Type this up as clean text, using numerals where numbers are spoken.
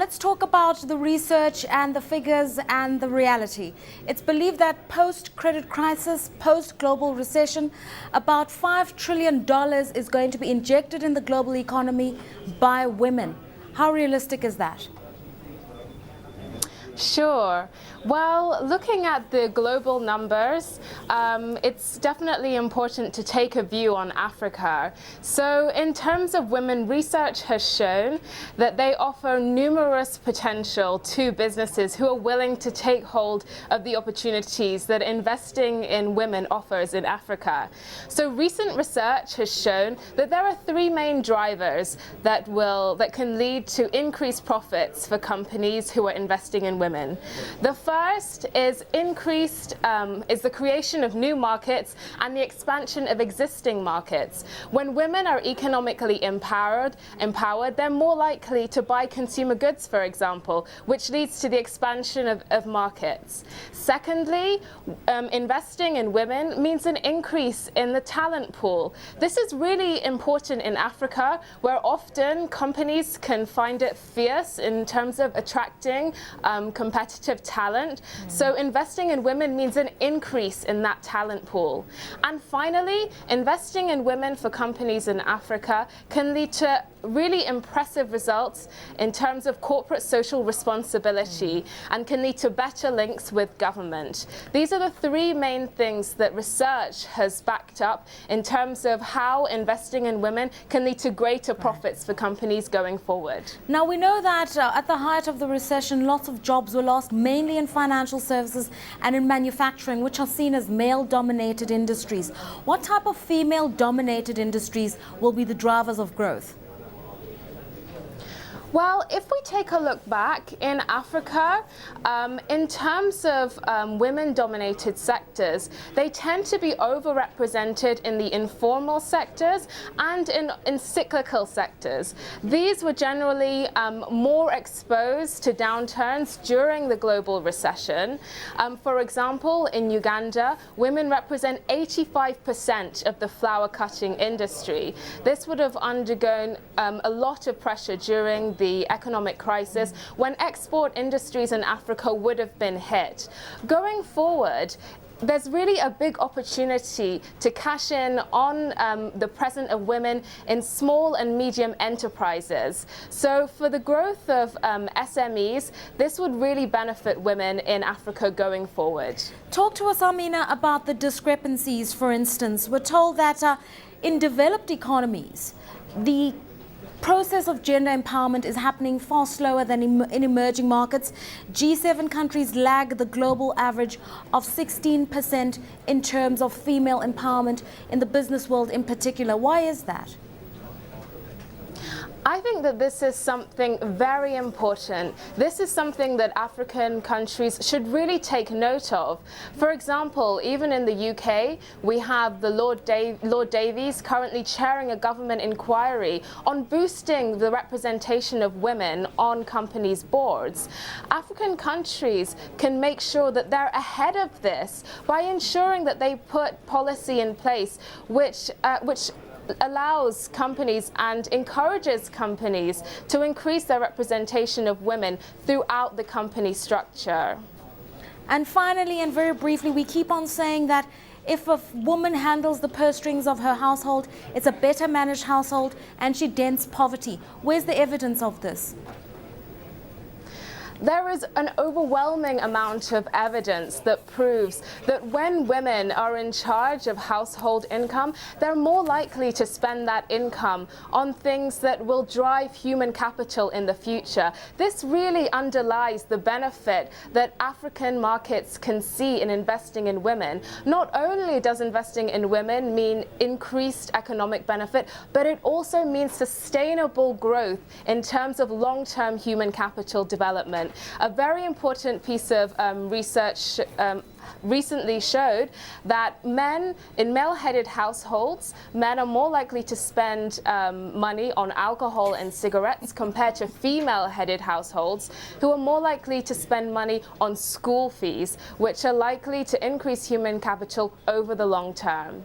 let's talk about the research and the figures and the reality. It's believed that post-credit crisis, post-global recession, about $5 trillion is going to be injected in the global economy by women. How realistic is that? Sure. Well, looking at the global numbers, it's definitely important to take a view on Africa. So in terms of women, research has shown that they offer numerous potential to businesses who are willing to take hold of the opportunities that investing in women offers in Africa. So recent research has shown that there are three main drivers that can lead to increased profits for companies who are investing in women. The first is the creation of new markets and the expansion of existing markets. When women are economically empowered, they're more likely to buy consumer goods, for example, which leads to the expansion of markets. Secondly, investing in women means an increase in the talent pool. This is really important in Africa, where often companies can find it fierce in terms of attracting competitive talent. So investing in women means an increase in that talent pool. And finally, investing in women for companies in Africa can lead to really impressive results in terms of corporate social responsibility and can lead to better links with government. These are the three main things that research has backed up in terms of how investing in women can lead to greater profits for companies going forward. Now, we know that at the height of the recession, lots of jobs were lost, mainly in financial services and in manufacturing, which are seen as male-dominated industries. What type of female-dominated industries will be the drivers of growth? Well, if we take a look back in Africa, in terms of women-dominated sectors, they tend to be overrepresented in the informal sectors and in cyclical sectors. These were generally more exposed to downturns during the global recession. For example, in Uganda, women represent 85% of the flower cutting industry. This would have undergone a lot of pressure during the economic crisis when export industries in Africa would have been hit. Going forward, there's really a big opportunity to cash in on the presence of women in small and medium enterprises. So for the growth of SMEs, this would really benefit women in Africa going forward. Talk to us, Amina, about the discrepancies. For instance, we're told that in developed economies, the process of gender empowerment is happening far slower than in emerging markets. G7 countries lag the global average of 16% in terms of female empowerment in the business world in particular. Why is that? I think that this is something very important. This is something that African countries should really take note of. For example, even in the UK, we have the Lord Davies currently chairing a government inquiry on boosting the representation of women on companies' boards. African countries can make sure that they're ahead of this by ensuring that they put policy in place which allows companies and encourages companies to increase their representation of women throughout the company structure. And finally, and very briefly, we keep on saying that if a woman handles the purse strings of her household, it's a better managed household and she dents poverty. Where's the evidence of this? There is an overwhelming amount of evidence that proves that when women are in charge of household income, they're more likely to spend that income on things that will drive human capital in the future. This really underlies the benefit that African markets can see in investing in women. Not only does investing in women mean increased economic benefit, but it also means sustainable growth in terms of long-term human capital development. A very important piece of research recently showed that men in male-headed households, men are more likely to spend money on alcohol and cigarettes compared to female-headed households who are more likely to spend money on school fees, which are likely to increase human capital over the long term.